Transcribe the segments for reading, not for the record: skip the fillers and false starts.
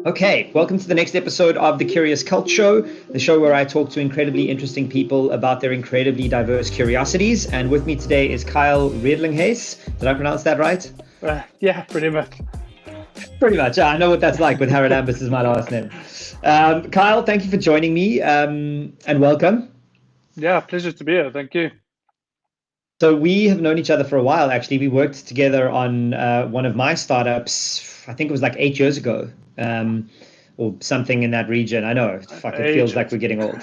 Okay, welcome to the next episode of the Curious Cult Show, the show where I talk to incredibly interesting people about their incredibly diverse curiosities. And with me today is Kyle Redelinghuys. Did I pronounce that right? Yeah, pretty much. Pretty much. I know what that's like with Harold Ambus is my last name. Kyle, thank you for joining me and welcome. Yeah, pleasure to be here. Thank you. So we have known each other for a while, actually. We worked together on one of my startups, I think it was like 8 years ago, or something in that region. I know, fuck, it feels like we're getting old.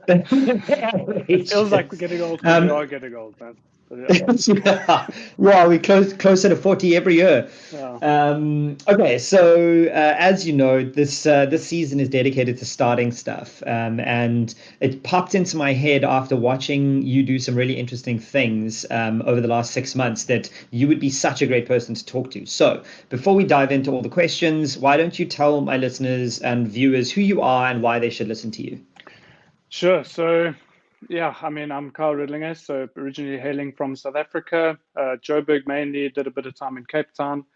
It feels like we're getting old because we are getting old, man. Yeah, we closer to 40 every year. Yeah. Okay, so as you know, this season is dedicated to starting stuff, and it popped into my head after watching you do some really interesting things over the last 6 months that you would be such a great person to talk to. So before we dive into all the questions, why don't you tell my listeners and viewers who you are and why they should listen to you? Sure. So, yeah, I mean, I'm Kyle Redelinghuys, so originally hailing from South Africa, Joburg mainly, did a bit of time in Cape Town.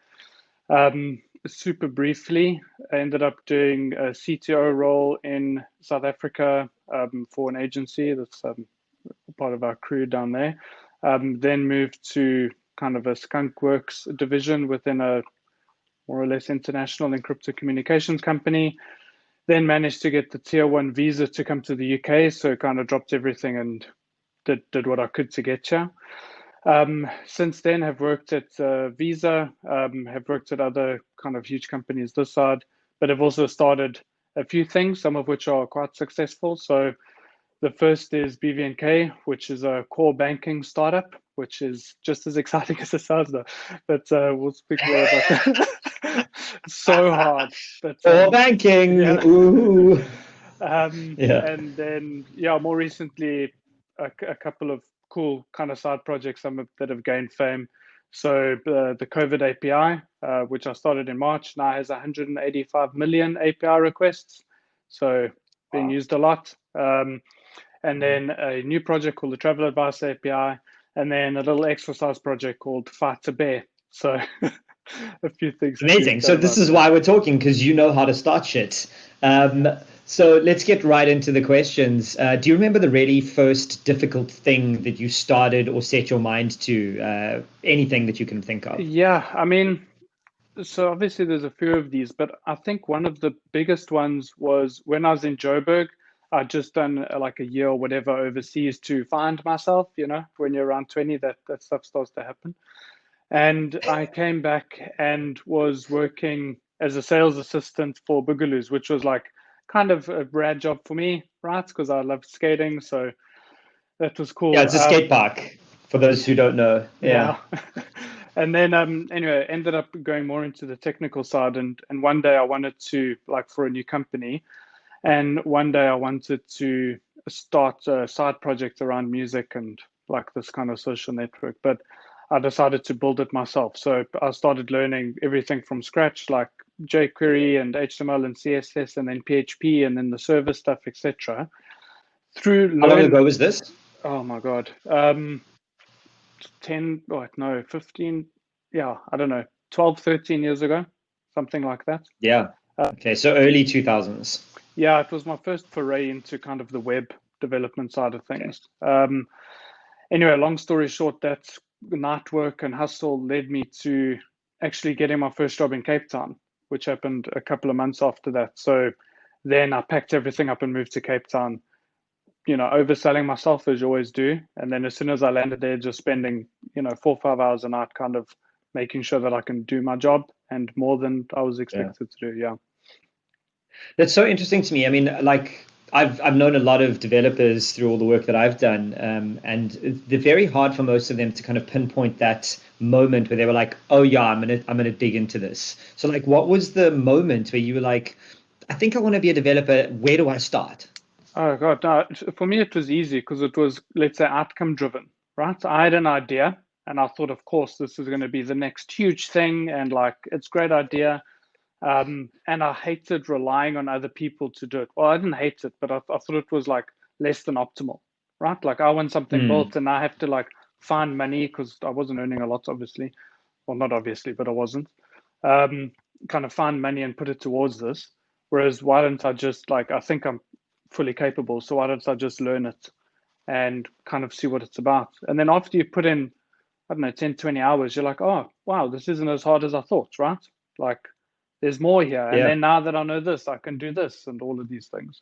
Super briefly, I ended up doing a CTO role in South Africa for an agency that's part of our crew down there. Then moved to kind of a skunk works division within a more or less international encrypted communications company. Then managed to get the tier one visa to come to the UK. So kind of dropped everything and did what I could to get here. Since then, have worked at Visa, have worked at other kind of huge companies this side, but have also started a few things, some of which are quite successful. So the first is BVNK, which is a core banking startup, which is just as exciting as it sounds, though. But we'll speak more about that. So hard. But Core banking. yeah. Ooh. Yeah. And then, yeah, more recently, a couple of cool kind of side projects, some that have gained fame. So the COVID API, which I started in March, now has 185 million API requests. So being used a lot. And then a new project called the Travel Advice API, and then a little exercise project called forte. So a few things. Amazing. So this is why we're talking, because you know how to start shit. So let's get right into the questions. Do you remember the really first difficult thing that you started or set your mind to? Anything that you can think of? Yeah, I mean, so obviously there's a few of these, but I think one of the biggest ones was when I was in Joburg. I'd just done like a year or whatever overseas to find myself, when you're around 20, that stuff starts to happen. And I came back and was working as a sales assistant for Boogaloo's, which was like kind of a rad job for me, right? Because I loved skating. So that was Yeah, cool. it's a skate park, for those who don't know. Yeah. Yeah. And then anyway, ended up going more into the technical side. And one day I wanted to, like, for a new company, and one day I wanted to start a side project around music and like this kind of social network. But I decided to build it myself. So I started learning everything from scratch, like jQuery and HTML and CSS, and then PHP, and then the server stuff, etc. Through How long learn, ago was this? oh my God, 10, oh, no, 15, yeah, I don't know, 12, 13 years ago, something like that. Yeah. Okay, so early 2000s. Yeah, it was my first foray into kind of the web development side of Okay. things. Anyway, long story short, that night work and hustle led me to actually getting my first job in Cape Town, which happened a couple of months after that. So then I packed everything up and moved to Cape Town, overselling myself as you always do. And then as soon as I landed there, just spending, 4 or 5 hours a night kind of making sure that I can do my job and more than I was Yeah. expected to do. Yeah. That's so interesting to me. I mean, like I've known a lot of developers through all the work that I've done, and they're very hard for most of them to kind of pinpoint that moment where they were like, "Oh yeah, I'm gonna dig into this." So like, what was the moment where you were like, "I think I want to be a developer. Where do I start?" Oh God, no, for me it was easy because it was, let's say, outcome driven, right? So I had an idea and I thought, of course, this is going to be the next huge thing and like it's a great idea. And I hated relying on other people to do it. Well, I didn't hate it, but I thought it was like less than optimal, right? Like I want something Hmm. built and I have to like find money because I wasn't earning a lot, obviously. Well, not obviously, but I wasn't. kind of find money and put it towards this. Whereas why don't I just like, I think I'm fully capable, so why don't I just learn it and kind of see what it's about? And then after you put in, I don't know, 10, 20 hours, you're like, oh, wow, this isn't as hard as I thought, right? Like there's more here. And Yeah. then now that I know this, I can do this and all of these things.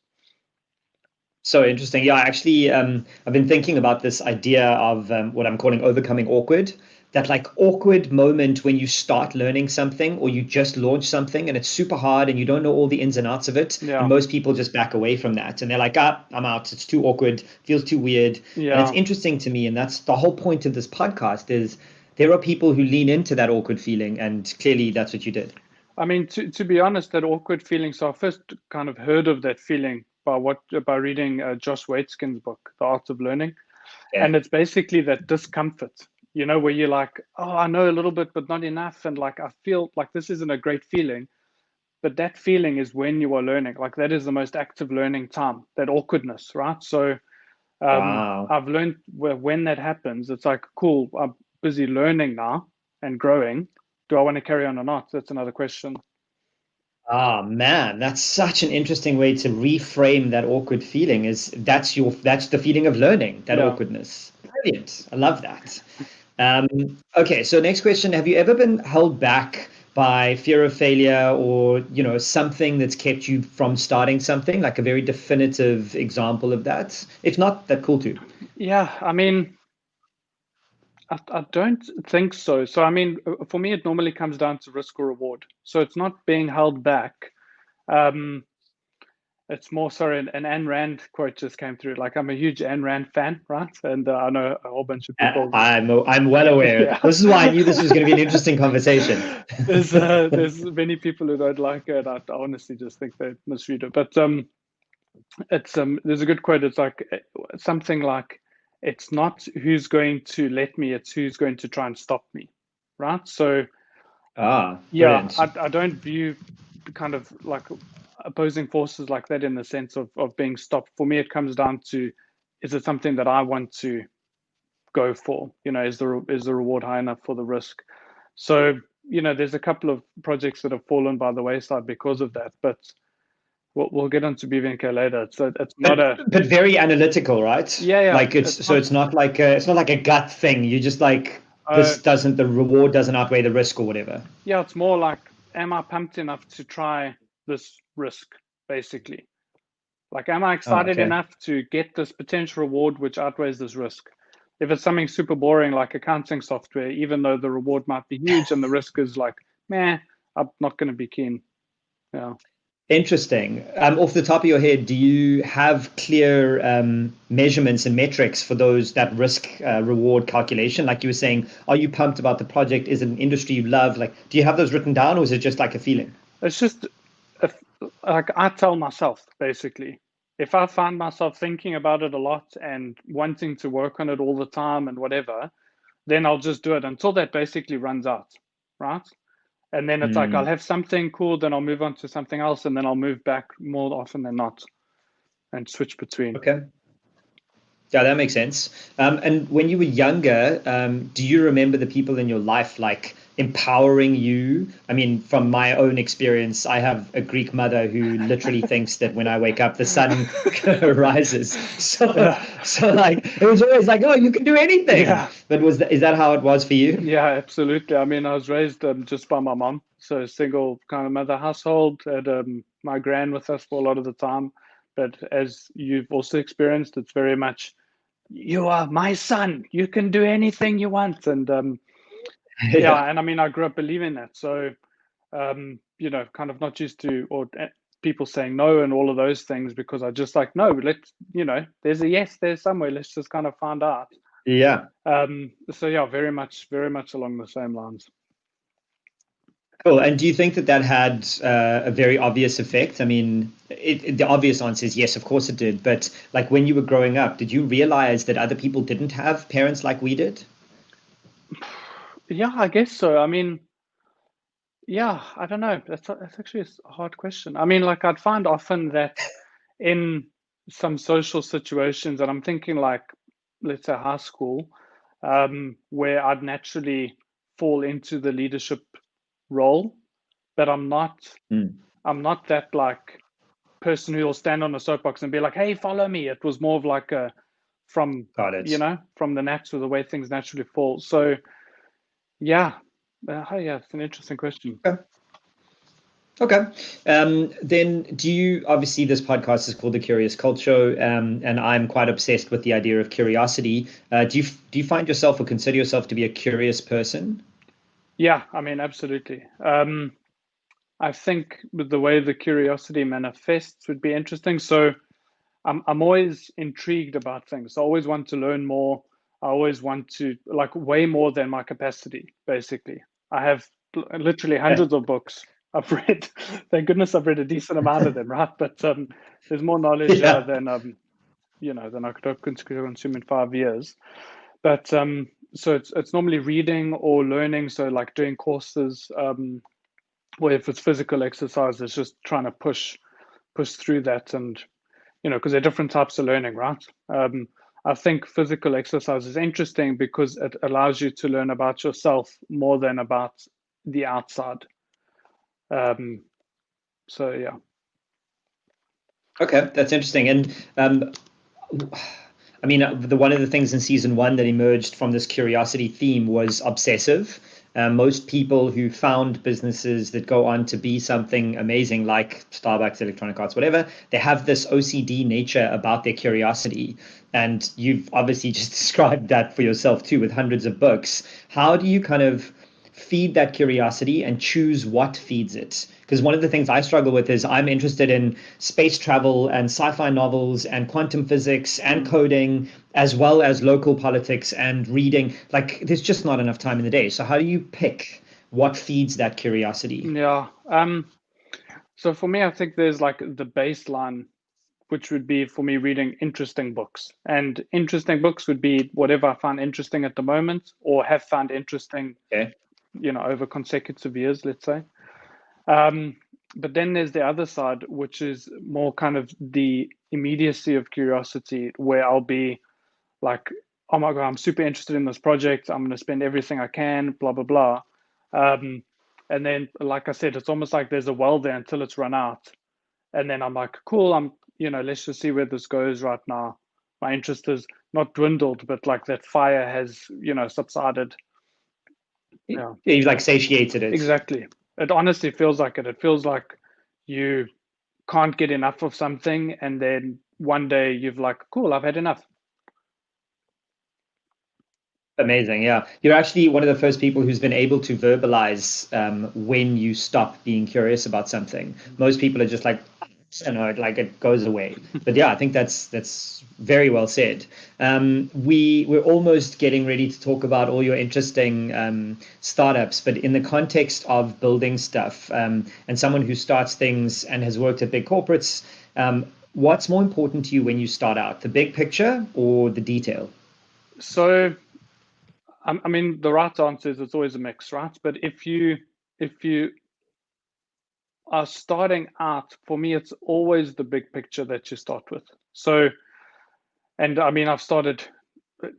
So interesting. Yeah, actually, I've been thinking about this idea of what I'm calling overcoming awkward. That like awkward moment when you start learning something or you just launch something and it's super hard and you don't know all the ins and outs of it. And Yeah. most people just back away from that and they're like, ah, I'm out. It's too awkward, feels too weird. And it's Yeah. interesting to me. And that's the whole point of this podcast is there are people who lean into that awkward feeling. And clearly that's what you did. I mean, to be honest, that awkward feeling. So I first kind of heard of that feeling by reading Josh Waitzkin's book, The Art of Learning, Yeah. and it's basically that discomfort, where you're like, oh, I know a little bit, but not enough, and like I feel like this isn't a great feeling, but that feeling is when you are learning. Like that is the most active learning time, that awkwardness, right? So Wow. I've learned when that happens, it's like, cool, I'm busy learning now and growing. Do I want to carry on or not? That's another question. Ah, man, that's such an interesting way to reframe that awkward feeling is that's the feeling of learning, that Yeah. awkwardness. Brilliant. I love that. Okay, so next question, have you ever been held back by fear of failure or, something that's kept you from starting something, like a very definitive example of that? If not, that cool too. Yeah, I mean, I don't think so. So, I mean, for me, it normally comes down to risk or reward. So it's not being held back. Um, it's more, sorry, an Ayn Rand quote just came through. Like, I'm a huge Ayn Rand fan, right? And I know a whole bunch of people. I'm well aware. Yeah. This is why I knew this was going to be an interesting conversation. There's many people who don't like it. I honestly just think they misread it. But it's there's a good quote. It's like something like, it's not who's going to let me, it's who's going to try and stop me, right? So Ah, yeah, brilliant. I don't view kind of like opposing forces like that in the sense of being stopped. For me, it comes down to, is it something that I want to go for? Is the reward high enough for the risk? So there's a couple of projects that have fallen by the wayside because of that, but we'll get onto BVNK later. So it's not a, But very analytical, right? yeah, Like it's it's so not. it's not like a gut thing. You just like uh, the reward doesn't outweigh the risk or whatever. yeah, it's more like, am I pumped enough to try this risk, basically? Like, am I Oh, excited okay. enough to get this potential reward which outweighs this risk? If it's something super boring like accounting software, even though the reward might be huge and the risk is like, meh, I'm not going to be keen. Yeah. Interesting. Off the top of your head, do you have clear measurements and metrics for that risk reward calculation? Like you were saying, are you pumped about the project? Is it an industry you love? Like, do you have those written down, or is it just like a feeling? It's just if, like I tell myself, basically, if I find myself thinking about it a lot and wanting to work on it all the time and whatever, then I'll just do it until that basically runs out, right? And then it's like I'll Hmm. have something cool, then I'll move on to something else, and then I'll move back more often than not and switch between. Okay. Yeah, that makes sense. And when you were younger, do you remember the people in your life like empowering you? I mean, from my own experience, I have a Greek mother who literally thinks that when I wake up, the sun rises. So, Yeah, so like it was always like, oh, you can do anything. yeah, But is that how it was for you? yeah, absolutely. I mean, I was raised just by my mom, so single kind of mother household. Had my gran with us for a lot of the time, but as you've also experienced, it's very much, you are my son. You can do anything you want, and Yeah. yeah, and I mean, I grew up believing that. So kind of not used to, or people saying no and all of those things, because I just like, no, let's, there's a yes there somewhere. Let's just kind of find out. Yeah. So yeah, very much along the same lines. Cool. And do you think that had a very obvious effect? I mean, the obvious answer is yes, of course it did. But like when you were growing up, did you realize that other people didn't have parents like we did? Yeah, I guess so. I mean, yeah, I don't know. That's actually a hard question. I mean, like I'd find often that in some social situations, and I'm thinking like, let's say high school, where I'd naturally fall into the leadership role. but I'm not Mm. that like person who will stand on a soapbox and be like, hey, follow me. It was more of like from, Got you it. know, from the way things naturally fall. So yeah, yeah, it's an interesting question. Okay. Okay. Then obviously this podcast is called The Curious Culture, and I'm quite obsessed with the idea of curiosity. Do you find yourself or consider yourself to be a curious person? Yeah, I mean, absolutely. I think with the way the curiosity manifests would be interesting. So I'm always intrigued about things. I always want to learn more. I always want to like way more than my capacity, basically. I have literally Yeah. hundreds of books I've read. Thank goodness I've read a decent amount of them, right? But there's more knowledge Yeah. than than I could have consumed in 5 years. But so it's normally reading or learning. So like doing courses, or if it's physical exercise, it's just trying to push through that, and because there are different types of learning, right? I think physical exercise is interesting because it allows you to learn about yourself more than about the outside. Um, so yeah. Okay, that's interesting. And I mean, the one of the things in season one that emerged from this curiosity theme was obsessive. Most people who found businesses that go on to be something amazing, like Starbucks, Electronic Arts, whatever, they have this OCD nature about their curiosity. And you've obviously just described that for yourself too, with hundreds of books. How do you kind of feed that curiosity and choose what feeds it? Because one of the things I struggle with is I'm interested in space travel and sci-fi novels and quantum physics and Mm. coding, as well as local politics and reading. Like, there's just not enough time in the day. So how do you pick what feeds that curiosity? Yeah. So for me, I think there's like the baseline, which would be for me reading interesting books. And interesting books would be whatever I find interesting at the moment or have found interesting, Okay. over consecutive years, let's say. Um, but then there's the other side, which is more kind of the immediacy of curiosity, where I'll be like, oh my God, I'm super interested in this project. I'm going to spend everything I can, blah, blah, blah. Um, and then, like I said, it's almost like there's a well there until it's run out. And then I'm like, cool, let's just see where this goes right now. My interest is not dwindled, but like that fire has, subsided. Yeah, Yeah. you've like satiated it. Exactly. It honestly feels like it. It feels like you can't get enough of something, and then one day you've like, cool, I've had enough. Amazing. Yeah. You're actually one of the first people who's been able to verbalize when you stop being curious about something. Most people are just like, like it goes away. But yeah, I think that's very well said. We're almost getting ready to talk about all your interesting startups, but in the context of building stuff, and someone who starts things and has worked at big corporates, what's more important to you when you start out, the big picture or the detail? So, I mean, the right answer is it's always a mix, right? But if you are starting out, for me, it's always the big picture that you start with. So, and I mean, I've started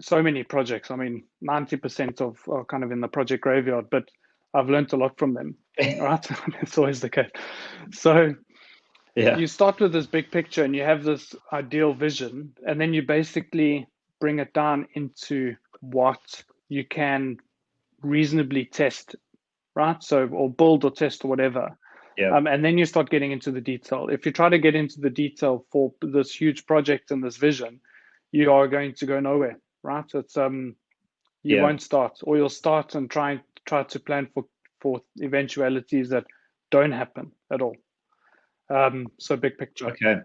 so many projects. I mean, 90% of are kind of in the project graveyard, but I've learned a lot from them, right? It's always the case. So Yeah. you start with this big picture and you have this ideal vision, and then you basically bring it down into what you can reasonably test, right? So, or build or test or whatever. Yeah. And then you start getting into the detail. If you try to get into the detail for this huge project and this vision, you are going to go nowhere, right? It's you Yeah. won't start, or you'll start and try to plan for eventualities that don't happen at all. So big picture. Okay.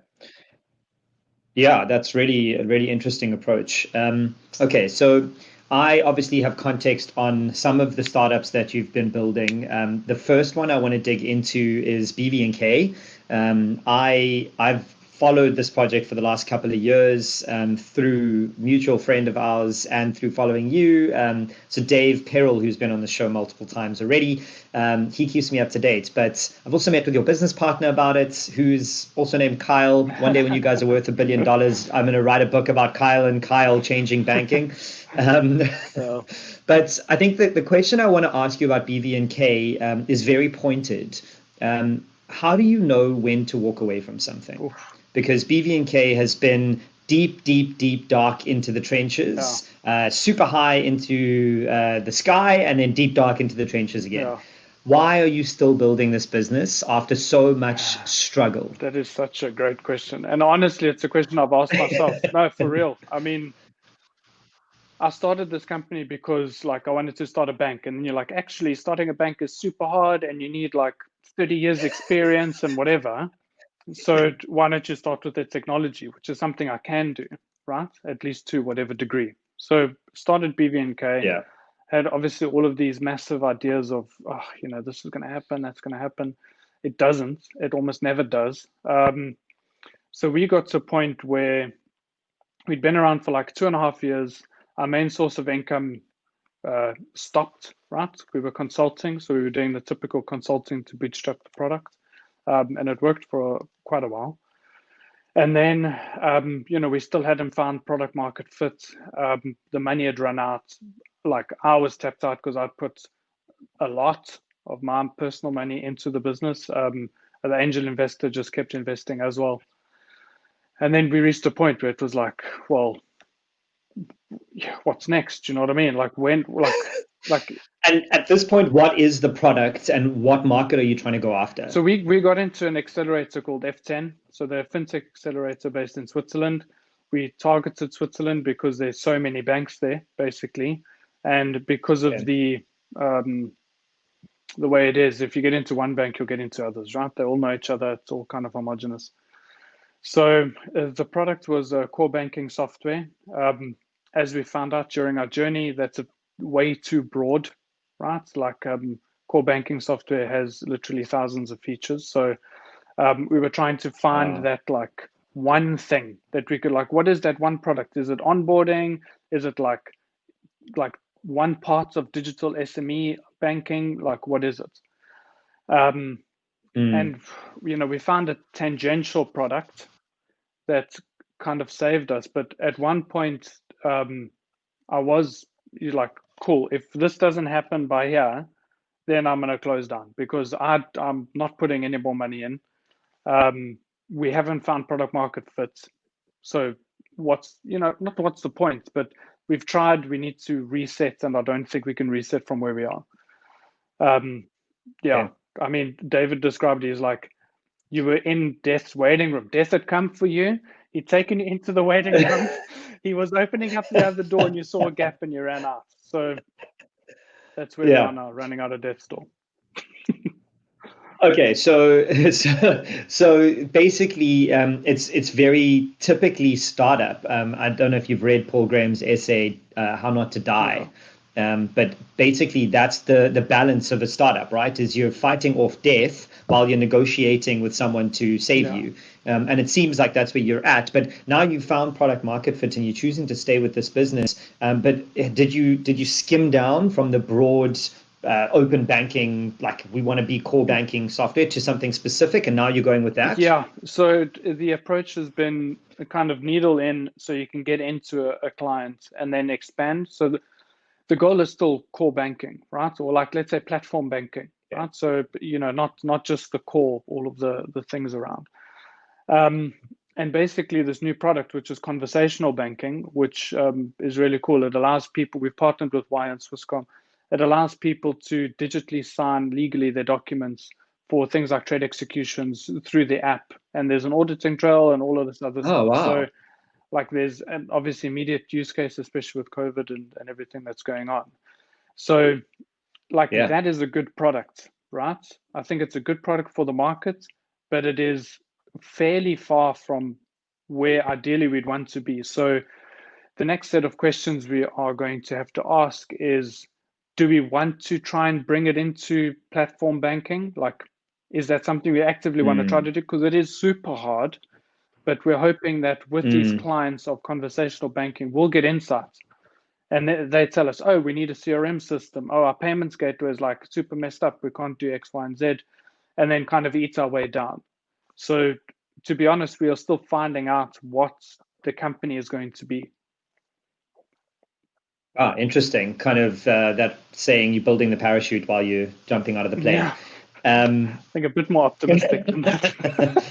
Yeah, that's really a really interesting approach. Okay, so I obviously have context on some of the startups that you've been building. The first one I want to dig into is BVNK. I've followed this project for the last couple of years through mutual friend of ours and through following you. So Dave Perrell, who's been on the show multiple times already, he keeps me up to date. But I've also met with your business partner about it, who's also named Kyle. One day when you guys are worth $1 billion, I'm going to write a book about Kyle and Kyle changing banking. Um, but I think that the question I want to ask you about BVNK is very pointed. How do you know when to walk away from something? Oof. Because BVNK has been deep, deep, deep, dark into the Yeah. trenches, super high into the sky, and then deep, dark into the trenches again. Yeah. Why are you still building this business after so much struggle? That is such a great question. And honestly, it's a question I've asked myself. No, for real. I mean, I started this company because like I wanted to start a bank, and you're like, actually starting a bank is super hard and you need like 30 years experience and whatever. So why don't you start with the technology, which is something I can do, right? At least to whatever degree. So started BVNK, Yeah. had obviously all of these massive ideas of, oh, this is going to happen, that's going to happen. It doesn't. It almost never does. So we got to a point where we'd been around for like 2.5 years. Our main source of income stopped, right? We were consulting, so we were doing the typical consulting to bootstrap the product, and it worked for quite a while. And then, we still hadn't found product market fit. The money had run out. Like I was tapped out because I put a lot of my personal money into the business. The angel investor just kept investing as well. And then we reached a point where it was like, well, what's next? You know what I mean? Like when, like. And at this point, what is the product and what market are you trying to go after? So we got into an accelerator called F10. So they're a fintech accelerator based in Switzerland. We targeted Switzerland because there's so many banks there, basically, and because of the way it is, if you get into one bank, you'll get into others, right? They all know each other. It's all kind of homogenous. So the product was core banking software. As we found out during our journey, that's way too broad, right? Like core banking software has literally thousands of features. So we were trying to find that like one thing that we could like, what is that one product? Is it onboarding? Is it like one part of digital SME banking? Like what is it? And we found a tangential product that kind of saved us. But at one point, I was like, cool, if this doesn't happen by here, then I'm going to close down because I'm not putting any more money in. We haven't found product market fit. So not what's the point, but we've tried, we need to reset, and I don't think we can reset from where we are. Okay. I mean, David described it as like, you were in death's waiting room. Death had come for you. He'd taken you into the waiting room. He was opening up the other door and you saw a gap and you ran out. So that's where we are now, running out of death's door. Okay, so basically, it's very typically startup. I don't know if you've read Paul Graham's essay, How Not to Die. But basically, that's the balance of a startup, right? Is you're fighting off death while you're negotiating with someone to save you. And it seems like that's where you're at. But now you've found product market fit and you're choosing to stay with this business. But did you skim down from the broad open banking, like we want to be core banking software, to something specific, and now you're going with that? Yeah, so the approach has been a kind of needle in, so you can get into a client and then expand. So the goal is still core banking, right? Or like, let's say platform banking, right? So, not just the core, all of the things around. And basically this new product, which is conversational banking, which is really cool. It allows people, we've partnered with Wire and Swisscom. It allows people to digitally sign legally their documents for things like trade executions through the app. And there's an auditing trail and all of this other stuff. Wow. So like there's an obviously immediate use case, especially with COVID and everything that's going on. So like that is a good product, right? I think it's a good product for the market, but it is fairly far from where ideally we'd want to be. So the next set of questions we are going to have to ask is, do we want to try and bring it into platform banking? Like, is that something we actively want to try to do? Because it is super hard, but we're hoping that with these clients of conversational banking, we'll get insights. And they tell us, oh, we need a CRM system. Oh, our payments gateway is like super messed up. We can't do X, Y, and Z. And then kind of eat our way down. So to be honest, we are still finding out what the company is going to be. Interesting. Kind of that saying, you're building the parachute while you're jumping out of the plane. Yeah. I think a bit more optimistic than that.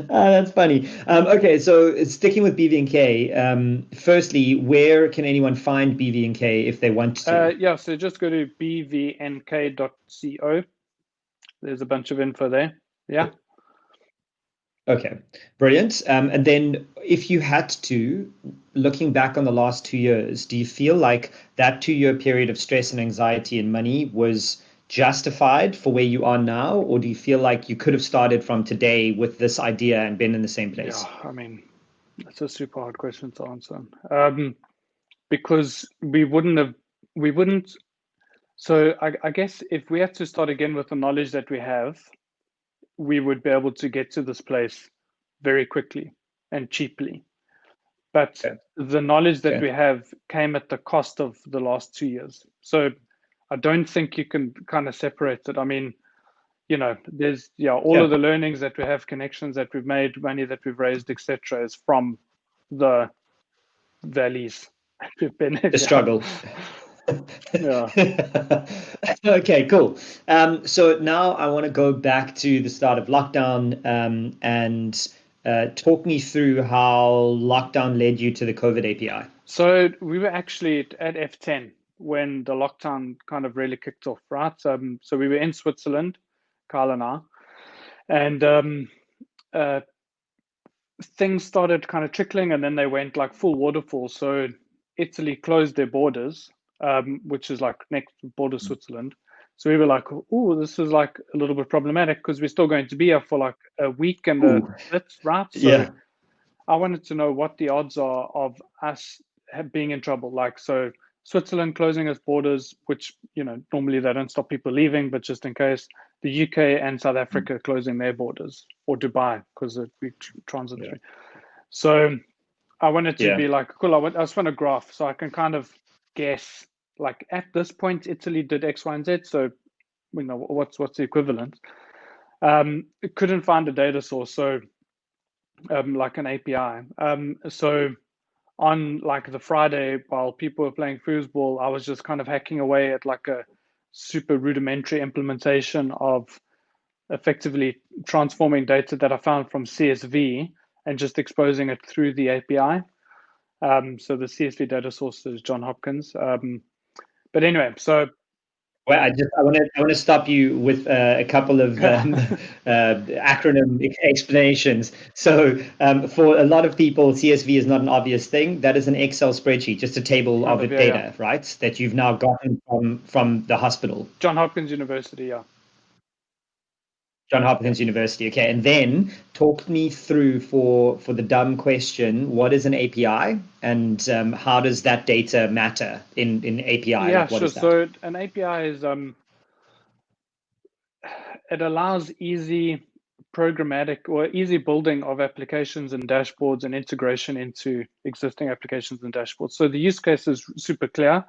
That's funny. Okay, so sticking with BVNK, firstly, where can anyone find BVNK if they want to? Yeah, so just go to bvnk.co. There's a bunch of info there. Yeah. Okay, brilliant. And then if you had to, looking back on the last 2 years, do you feel like that 2 year period of stress and anxiety and money was justified for where you are now? Or do you feel like you could have started from today with this idea and been in the same place? Yeah, I mean, that's a super hard question to answer. Because we wouldn't. So I guess if we had to start again with the knowledge that we have, we would be able to get to this place very quickly and cheaply. But Okay. the knowledge that Okay. we have came at the cost of the last 2 years. So I don't think you can kind of separate it. I mean, there's all of the learnings that we have, connections that we've made, money that we've raised, etc., is from the valleys we've been in. The struggle. Yeah. Okay, cool. So now I want to go back to the start of lockdown, and talk me through how lockdown led you to the COVID API. So we were actually at F10 when the lockdown kind of really kicked off, right? So we were in Switzerland, Kyle and I, and things started kind of trickling, and then they went like full waterfall. So Italy closed their borders, which is like next border Switzerland. So we were like, oh, this is like a little bit problematic because we're still going to be here for like a week and a bit, right? So Yeah. I wanted to know what the odds are of us being in trouble. Like, so Switzerland closing its borders, which, normally they don't stop people leaving, but just in case, the UK and South Africa closing their borders, or Dubai, because we transit through. So I wanted to be like, cool, I just want a graph so I can kind of guess, like at this point, Italy did X, Y, and Z. So, what's the equivalent? Couldn't find a data source. So, like an API. So on like the Friday while people were playing foosball, I was just kind of hacking away at like a super rudimentary implementation of effectively transforming data that I found from CSV and just exposing it through the API. So the CSV data source is John Hopkins. But anyway, so Well, I want to stop you with a couple of acronym explanations. So, for a lot of people, CSV is not an obvious thing. That is an Excel spreadsheet, just a table of data, right? That you've now gotten from the hospital. John Hopkins University, yeah. John Hopkins University. Okay, and then talk me through for the dumb question: what is an API, and how does that data matter in API? Yeah, like, what sure. is that? So an API is it allows easy programmatic or easy building of applications and dashboards and integration into existing applications and dashboards. So the use case is super clear.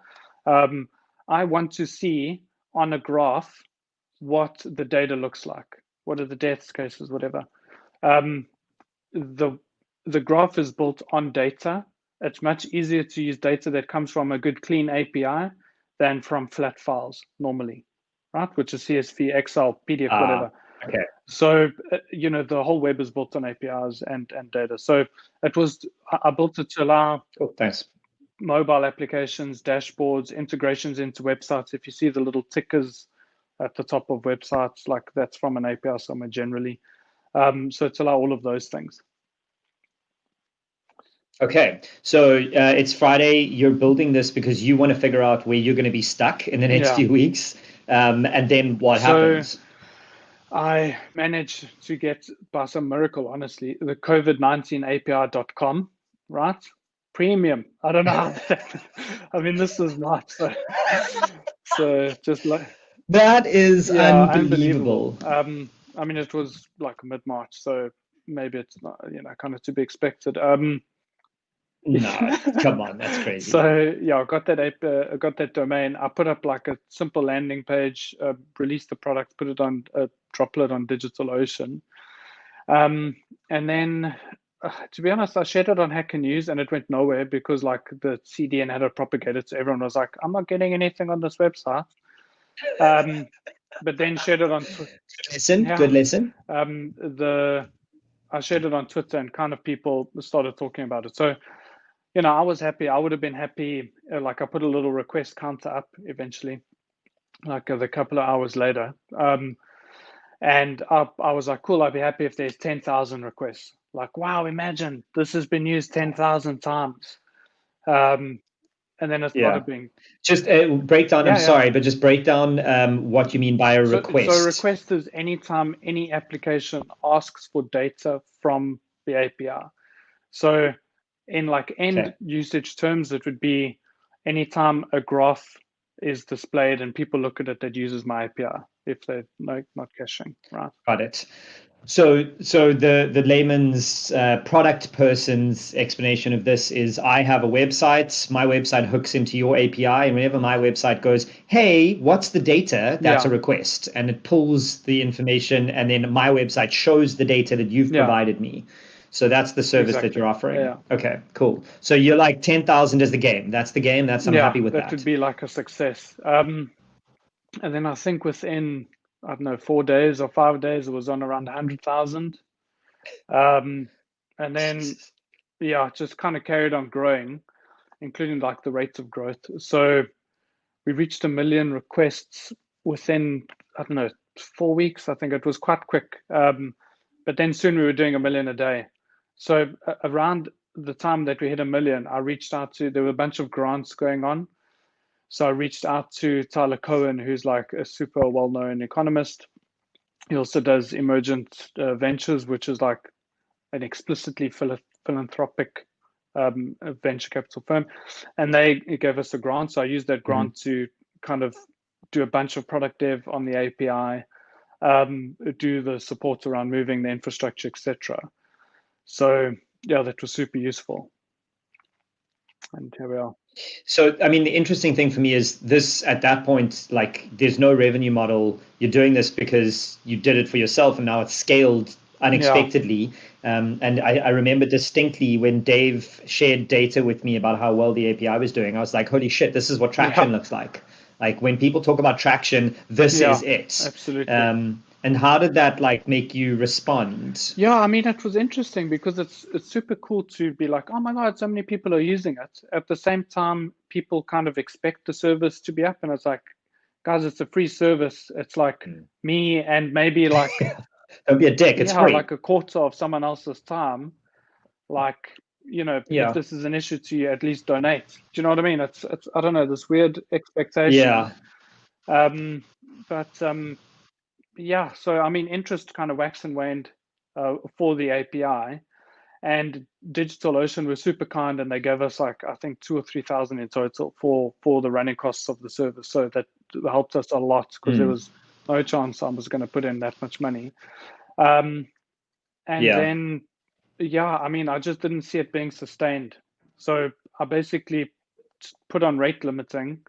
I want to see on a graph what the data looks like. What are the deaths cases, whatever. The graph is built on data. It's much easier to use data that comes from a good clean API than from flat files normally, right? Which is CSV, Excel, PDF, whatever. Okay. So, the whole web is built on APIs and data. So I built it to allow mobile applications, dashboards, integrations into websites. If you see the little tickers at the top of websites, like that's from an API somewhere generally. So it's allow all of those things. Okay, so it's Friday. You're building this because you want to figure out where you're going to be stuck in the next few weeks. And then what happens? I managed to get, by some miracle, honestly, the COVID19 API.com, right? Premium. I don't know how that happened. I mean, this is not so just like that is unbelievable. I mean, it was like mid-March, so maybe it's not, kind of to be expected. No, come on, that's crazy. So yeah, I got that domain. I put up like a simple landing page, released the product, put it on, droplet on DigitalOcean, and then to be honest, I shared it on Hacker News and it went nowhere because like the CDN had it propagated. So everyone was like, I'm not getting anything on this website. But then shared it on Twitter. Good lesson. I shared it on Twitter and kind of people started talking about it. So, you know, I was happy. I would have been happy. Like I put a little request counter up eventually, like a couple of hours later. And I was like, cool, I'd be happy if there's 10,000 requests. Like, wow, imagine this has been used 10,000 times. And then it started being. Just break down, I'm sorry, but just break down what you mean by a request. So a request is anytime any application asks for data from the API. So in like end usage terms, it would be anytime a graph is displayed and people look at it that uses my API if they're not caching, right? Got it. So the layman's product person's explanation of this is I have a website, my website hooks into your API, and whenever my website goes, hey, what's the data? That's a request. And it pulls the information, and then my website shows the data that you've provided me. So that's the service that you're offering. Yeah. Okay, cool. So you're like 10,000 is the game. That's the game. I'm happy with that. That would be like a success. And then I think within, I don't know, 4 days or 5 days, it was on around 100,000. And then, just kind of carried on growing, including like the rates of growth. So we reached 1 million requests within, I don't know, 4 weeks. I think it was quite quick. But then soon we were doing 1 million a day. So around the time that we hit 1 million, I reached out to, there were a bunch of grants going on. So I reached out to Tyler Cohen, who's like a super well-known economist. He also does Emergent Ventures, which is like an explicitly philanthropic venture capital firm. And they gave us a grant. So I used that grant to kind of do a bunch of product dev on the API, do the support around moving the infrastructure, etc. So yeah, that was super useful. And here we are. So, I mean, the interesting thing for me is this, at that point, like there's no revenue model. You're doing this because you did it for yourself and now it's scaled unexpectedly. And I remember distinctly when Dave shared data with me about how well the API was doing, I was like, holy shit, this is what traction looks like. Like when people talk about traction, this is it. Absolutely. And how did that like make you respond? Yeah, I mean, it was interesting because it's super cool to be like, oh my God, so many people are using it. At the same time, people kind of expect the service to be up, and it's like, guys, it's a free service. It's like me and maybe like don't be a dick. It's free. Like a quarter of someone else's time. Like, you know, if this is an issue to you, at least donate. Do you know what I mean? It's I don't know, this weird expectation. Yeah, so I mean, interest kind of waxed and waned for the API, and DigitalOcean was super kind, and they gave us like I think 2,000 or 3,000 in total for the running costs of the service. So that helped us a lot because there was no chance I was going to put in that much money. Then, I mean, I just didn't see it being sustained. So I basically put on rate limiting.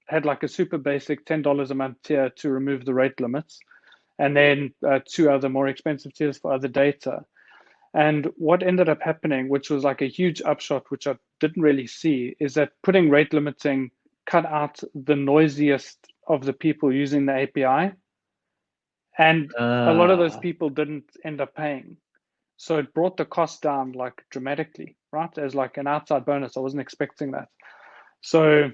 Had like a super basic $10 a month tier to remove the rate limits, and then 2 other more expensive tiers for other data. And what ended up happening, which was like a huge upshot, which I didn't really see, is that putting rate limiting cut out the noisiest of the people using the API. And a lot of those people didn't end up paying. So it brought the cost down like dramatically, right? As like an outside bonus. I wasn't expecting that. So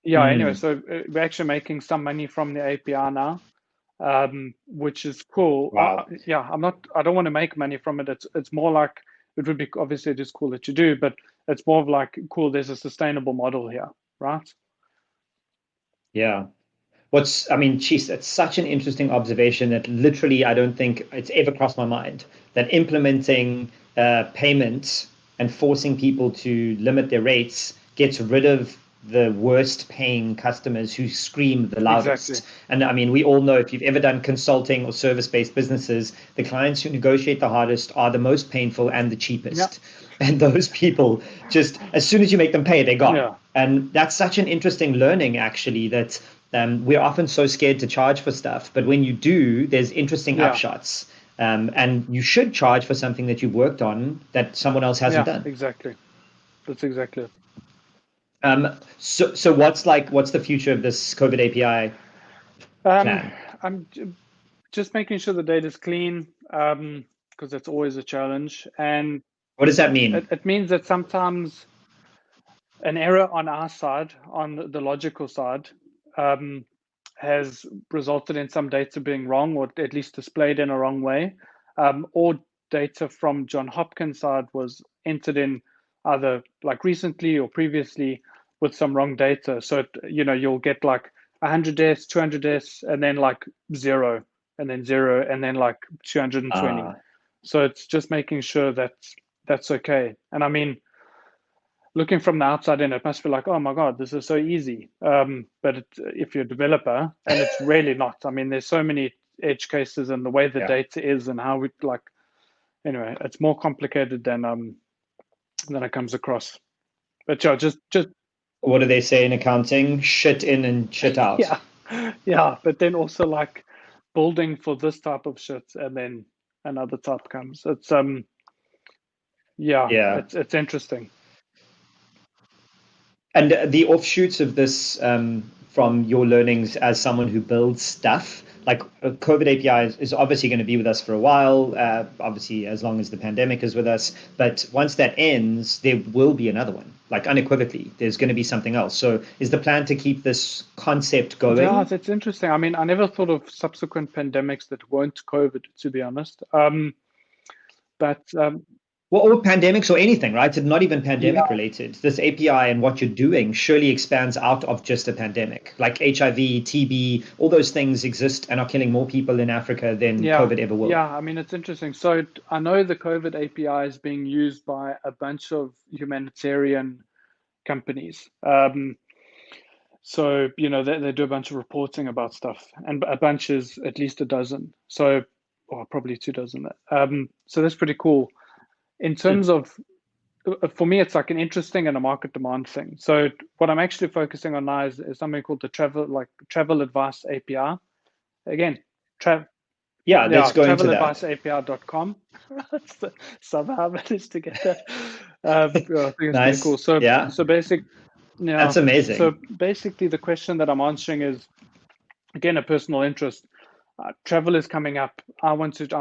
anyway, so we're actually making some money from the API now, which is cool. Wow. I don't want to make money from it. It's more like, it would be, obviously it is cool that you do, but it's more of like, cool, there's a sustainable model here, right? Yeah. Geez, that's such an interesting observation that literally I don't think it's ever crossed my mind that implementing payment and forcing people to limit their rates gets rid of the worst paying customers who scream the loudest. Exactly. And I mean, we all know if you've ever done consulting or service-based businesses, the clients who negotiate the hardest are the most painful and the cheapest. And those people just, as soon as you make them pay, they're gone. And that's such an interesting learning, actually, that we're often so scared to charge for stuff. But when you do, there's interesting upshots. And you should charge for something that you've worked on that someone else hasn't Yeah, done. exactly. That's exactly it. So what's the future of this COVID API Um, plan? I'm just making sure the data is clean, because that's always a challenge. And What does that mean? it means that sometimes an error on our side, on the logical side, has resulted in some data being wrong, or at least displayed in a wrong way, or data from John Hopkins' side was entered in either like recently or previously with some wrong data. So you'll get like 100 deaths, 200 deaths, and then like zero, and then zero, and then like 220. So it's just making sure that that's okay. And I mean, looking from the outside in, it must be like, oh my God, this is so easy. But if you're a developer, and it's really not. I mean, there's so many edge cases and the way the Yeah. data is and how we like. Anyway, it's more complicated than it comes across. But yeah, just What do they say in accounting? Shit in and shit out. yeah, yeah. But then also like building for this type of shit, and then another type comes. It's yeah, Yeah. it's interesting. And the offshoots of this, from your learnings as someone who builds stuff, like COVID API is obviously going to be with us for a while, obviously, as long as the pandemic is with us. But once that ends, there will be another one, like unequivocally. There's going to be something else. So is the plan to keep this concept Yeah, going? that's interesting. I mean, I never thought of subsequent pandemics that weren't COVID, to be honest. But Well, or pandemics or anything, right? It's not even pandemic yeah, related. This API and what you're doing surely expands out of just a pandemic. Like HIV, TB, all those things exist and are killing more people in Africa than yeah, COVID ever will. yeah. I mean, it's interesting. So I know the COVID API is being used by a bunch of humanitarian companies. So they do a bunch of reporting about stuff, and a bunch is at least a dozen. So, or probably 2 dozen. So that's pretty cool. In terms of for me, it's like an interesting and a market demand thing. So what I'm actually focusing on now is something called the travel advice API. Again, tra Yeah, let's yeah, go into that. traveladviceapi.com. Somehow managed to get that. Yeah, I think it's pretty Nice. cool. So Yeah, yeah. that's amazing. So basically, the question that I'm answering is again a personal interest. Travel is coming up. I'm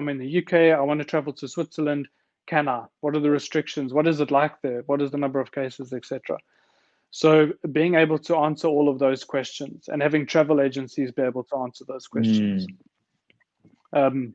in the UK. I want to travel to Switzerland. Can I? What are the restrictions? What is it like there? What is the number of cases, etc.? So being able to answer all of those questions and having travel agencies be able to answer those questions. Mm,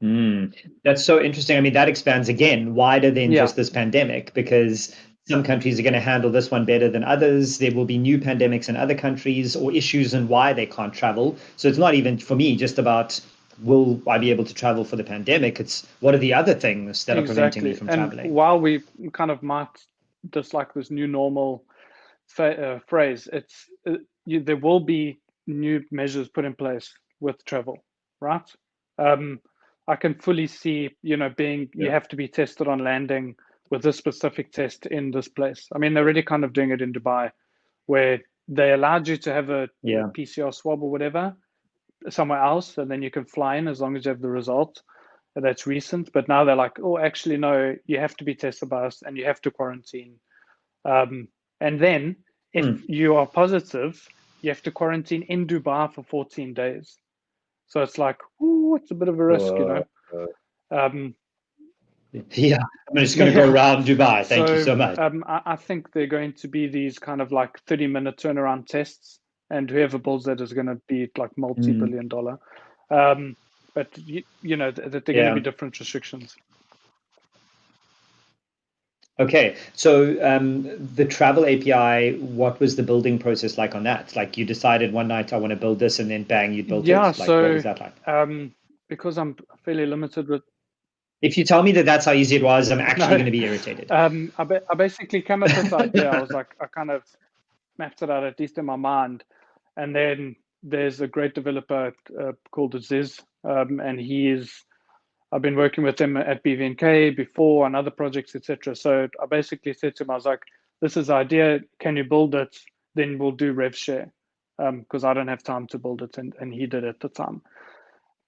Um, that's so interesting. I mean, that expands again wider than yeah, just this pandemic because some countries are going to handle this one better than others. There will be new pandemics in other countries or issues and why they can't travel. So it's not even for me just about will I be able to travel for the pandemic? It's what are the other things that are preventing me exactly. from And traveling? while we kind of might dislike this new normal phrase, there will be new measures put in place with travel, right? Um, I can fully see, being you Yeah. have to be tested on landing with this specific test in this place. I mean, they're already kind of doing it in Dubai, where they allowed you to have a Yeah. PCR swab or whatever somewhere else, and then you can fly in as long as you have the result. That's recent, but now they're like, oh, actually, no, you have to be tested by us and you have to quarantine. Um, and then if Hmm. you are positive, you have to quarantine in Dubai for 14 days. So it's like, ooh, it's a bit of a risk. Whoa. Um, Yeah. I'm just going to go yeah. around Dubai. Thank you So so much. I think they're going to be these kind of like 30-minute turnaround tests, and whoever builds that is going to be like Hmm. multi-billion dollar. Um, but that they're going to be Yeah. different restrictions. Okay, so the travel API, what was the building process like on that? Like you decided one night I want to build this, and then bang, you built Yeah. it. Like what So was that like? because I'm fairly limited with If you tell me that that's how easy it was, I'm actually no, going to be irritated. I basically came with this idea. I was like, I kind of mapped it out at least in my mind, and then there's a great developer called Aziz, and I've been working with him at BVNK before on other projects, etc. So I basically said to him, I was like, this is the idea. Can you build it? Then we'll do rev share because I don't have time to build it, and he did at the time.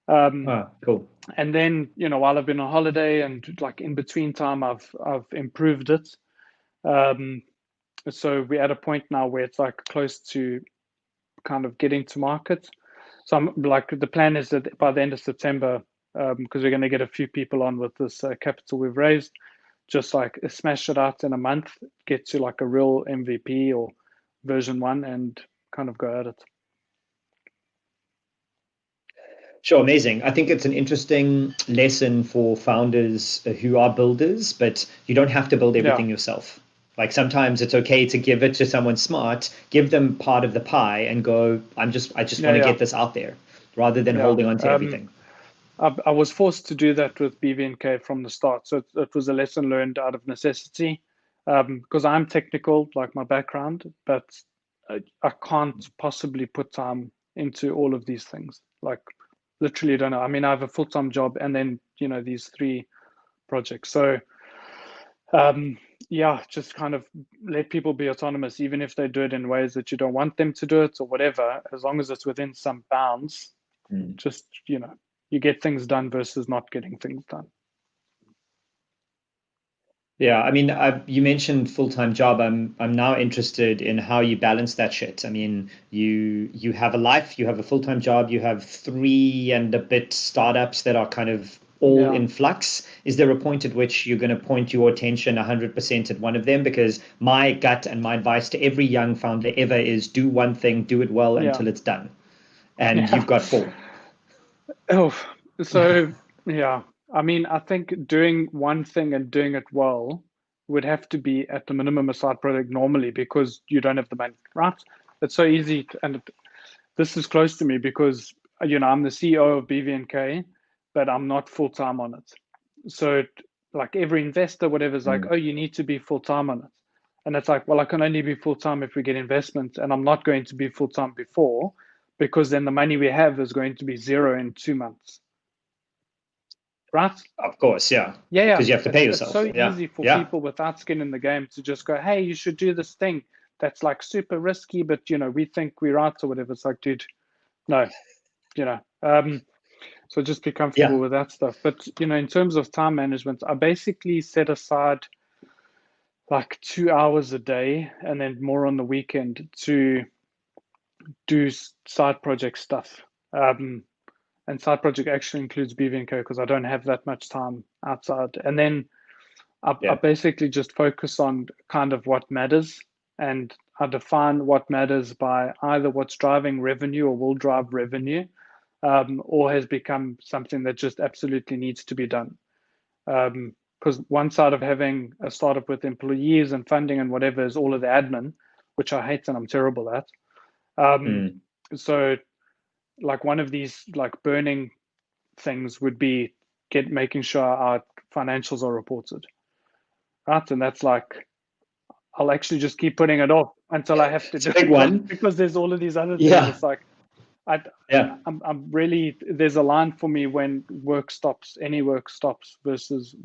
Ah, cool. And then, while I've been on holiday and like in between time, I've improved it. So we're at a point now where it's like close to kind of getting to market. So I'm like, the plan is that by the end of September, because we're going to get a few people on with this capital we've raised, just like smash it out in a month, get to like a real MVP or version 1 and kind of go at it. Sure, amazing. I think it's an interesting lesson for founders who are builders, but you don't have to build Yeah. everything yourself. Like sometimes it's okay to give it to someone smart, give them part of the pie and go, I just want to Yeah. get this out there rather than Yeah. holding on to everything. I was forced to do that with BVNK from the start. So it was a lesson learned out of necessity, because I'm technical, like my background, but I can't possibly put time into all of these things. Like literally don't know. I mean, I have a full-time job and then, these 3 projects. So yeah, just kind of let people be autonomous, even if they do it in ways that you don't want them to do it or whatever, as long as it's within some bounds, just, you get things done versus not getting things done. Yeah, I mean, you mentioned full-time job. I'm now interested in how you balance that shit. I mean, you have a life, you have a full-time job, you have 3 and a bit startups that are kind of all Yeah. in flux. Is there a point at which you're going to point your attention 100% at one of them? Because my gut and my advice to every young founder ever is do one thing, do it well Yeah. until it's done. And Yeah. you've got 4. Oh, so yeah. I mean, I think doing one thing and doing it well would have to be at the minimum a side project normally because you don't have the money, right? It's so easy and this is close to me because I'm the CEO of BVNK, but I'm not full time on it. So like every investor, whatever, is like, oh, you need to be full time on it. And it's like, well, I can only be full time if we get investment, and I'm not going to be full time before because then the money we have is going to be 0 in 2 months. Right? Of course, yeah. Yeah, yeah. Because you have to pay It's yourself. so Yeah. easy for Yeah. people without skin in the game to just go, hey, you should do this thing that's like super risky, but we think we're right or whatever. It's like, dude, no, you know. So just be comfortable Yeah. with that stuff. But in terms of time management, I basically set aside like 2 hours a day and then more on the weekend to do side project stuff. And side project actually includes BVNK because I don't have that much time outside. And then I Yeah. basically just focus on kind of what matters. And I define what matters by either what's driving revenue or will drive revenue, or has become something that just absolutely needs to be done. Because one side of having a startup with employees and funding and whatever is all of the admin, which I hate and I'm terrible at. So like one of these like burning things would be making sure our financials are reported, right? And that's like I'll actually just keep putting it off until I have to It's a do big it one. because there's all of these other things. Yeah. It's like I, Yeah. I'm really there's a line for me when work stops, any work stops versus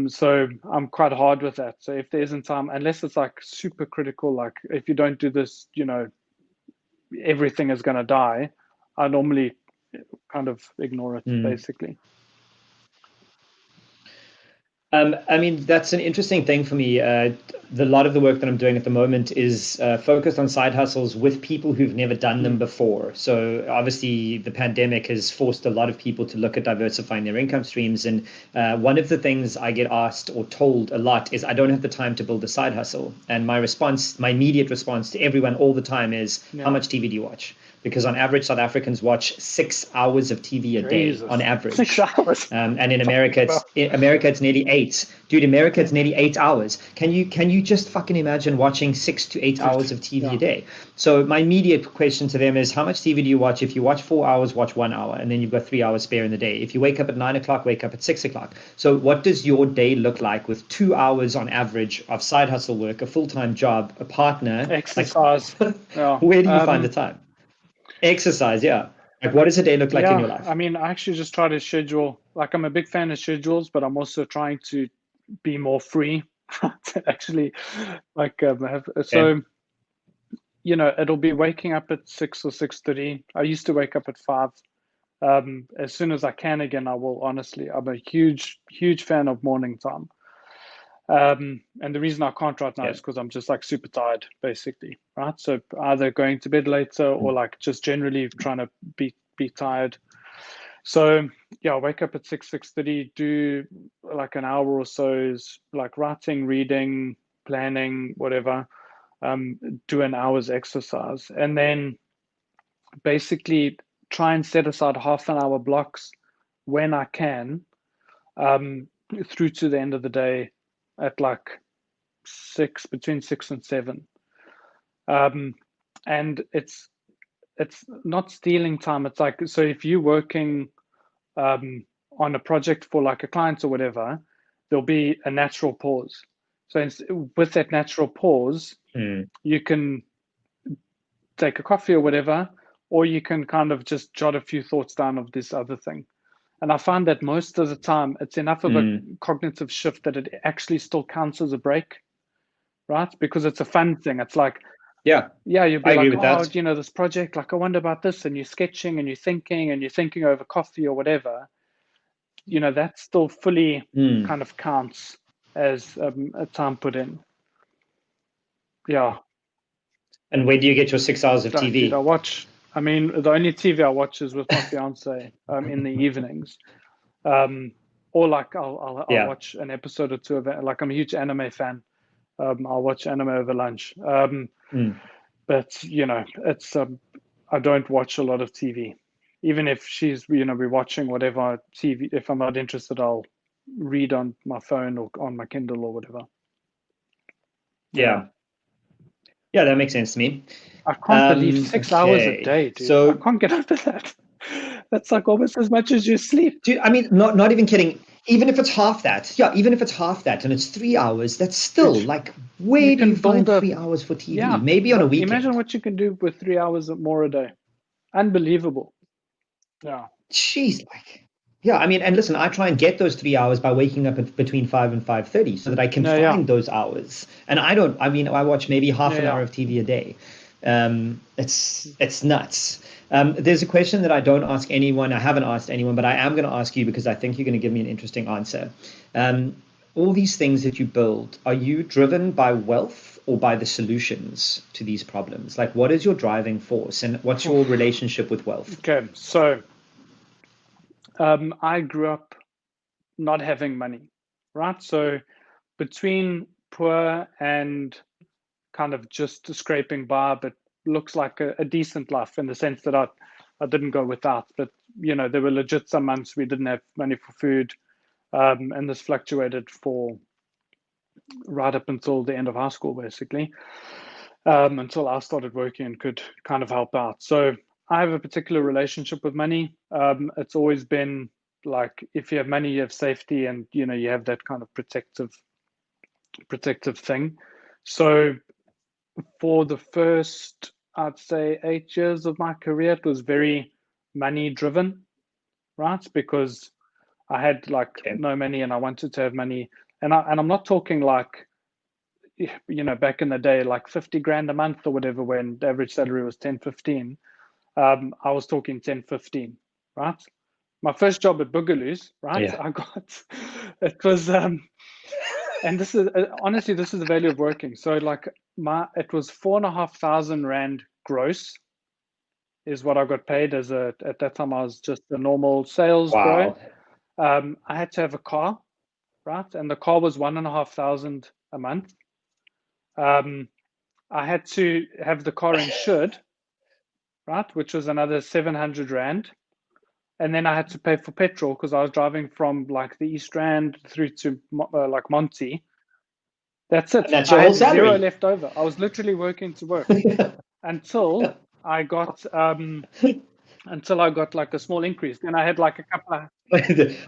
so I'm quite hard with that. So if there isn't time, unless it's like super critical, like if you don't do this, everything is going to die. I normally kind of ignore it basically. I mean, that's an interesting thing for me. A lot of the work that I'm doing at the moment is focused on side hustles with people who've never done them before. So obviously, the pandemic has forced a lot of people to look at diversifying their income streams. And one of the things I get asked or told a lot is I don't have the time to build a side hustle. And my response, my immediate response to everyone all the time is, how much TV do you watch? Because on average, South Africans watch 6 hours of TV a day Jesus. on average. 6 hours. And in America, it's nearly 8. Dude, America, it's nearly 8 hours. Can you just fucking imagine watching 6 to 8 hours of TV a day? So my immediate question to them is, how much TV do you watch? If you watch 4 hours, watch 1 hour, and then you've got 3 hours spare in the day. If you wake up at 9 o'clock, wake up at 6 o'clock. So what does your day look like with 2 hours on average of side hustle work, a full-time job, a partner? Exercise. Like, where do you find the time? Exercise, yeah. Like, what does a day look like in your life? I mean, I actually just try to schedule. Like, I'm a big fan of schedules, but I'm also trying to be more free. To actually, like, so it'll be waking up at 6 or 6:30. I used to wake up at 5. As soon as I can again, I will. Honestly, I'm a huge fan of morning time. And the reason I can't right now Yeah. is because I'm just like super tired, basically, right? So either going to bed later or like just generally trying to be tired. So yeah, I wake up at 6:30, do like an hour or so is like writing, reading, planning, whatever. Do an hour's exercise, and then basically try and set aside half an hour blocks when I can, um, through to the end of the day at like between 6 and 7. And it's not stealing time. It's like, so if you're working on a project for like a client or whatever, there'll be a natural pause. So with that natural pause, you can take a coffee or whatever, or you can kind of just jot a few thoughts down of this other thing. And I find that most of the time it's enough of a cognitive shift that it actually still counts as a break, right? Because it's a fun thing. It's like, Yeah, you'll I be agree like, with oh, that. this project, like I wonder about this, and you're sketching and you're thinking over coffee or whatever. That still fully kind of counts as a time put in. Yeah. And when do you get your 6 hours of Dude, TV? I mean, the only TV I watch is with my fiance in the evenings. Or like I'll Yeah. watch an episode or two of it. Like I'm a huge anime fan. I'll watch anime over lunch. But it's I don't watch a lot of TV. Even if she's we're watching whatever TV. If I'm not interested, I'll read on my phone or on my Kindle or whatever. Yeah. Yeah. Yeah, that makes sense to me. I can't believe 6 hours a Okay. day, dude. I So, can't get over that. That's like almost as much as you sleep. dude, I mean, not even kidding. Even if it's half that, yeah, even if it's half that and it's 3 hours, that's still Dude, like, you where do you can find build 3 hours for TV? yeah, Maybe on a but imagine weekend. what you can do with 3 hours more a day. Unbelievable. Yeah. Jeez, like, yeah, I mean, and listen, I try and get those 3 hours by waking up between 5 and 5:30 so that I can No, yeah. find those hours. And I mean, I watch maybe half an hour of TV a day. It's nuts. There's a question that I don't ask anyone. I haven't asked anyone, but I am going to ask you because I think you're going to give me an interesting answer. Um, all these things that you build, are you driven by wealth or by the solutions to these problems? Like, what is your driving force and what's your relationship with wealth? Okay, so I grew up not having money, right? So between poor and kind of just scraping by, but looks like a decent life in the sense that I didn't go without. But there were legit some months we didn't have money for food, and this fluctuated for right up until the end of high school, basically, until I started working and could kind of help out. So I have a particular relationship with money. It's always been like if you have money, you have safety, and you have that kind of protective thing. So for the first, I'd say, 8 years of my career, it was very money driven, right? Because I had like Okay. no money and I wanted to have money. And I'm not talking like, back in the day, like 50 grand a month or whatever, when the average salary was 10, 15. I was talking 10, 15, right? My first job at Boogaloo's, right? Yeah. It was, and this is honestly, this is the value of working. So like it was 4,500 rand gross is what I got paid at that time. I was just a normal sales bro. Wow. I had to have a car, right? And the car was 1,500 a month. I had to have the car insured, right? Which was another 700 rand. And then I had to pay for petrol because I was driving from like the East Rand through to like Monty. That's And it. that's your I whole had zero salary. left over. I was literally working to work until I got like a small increase. Then I had like a couple of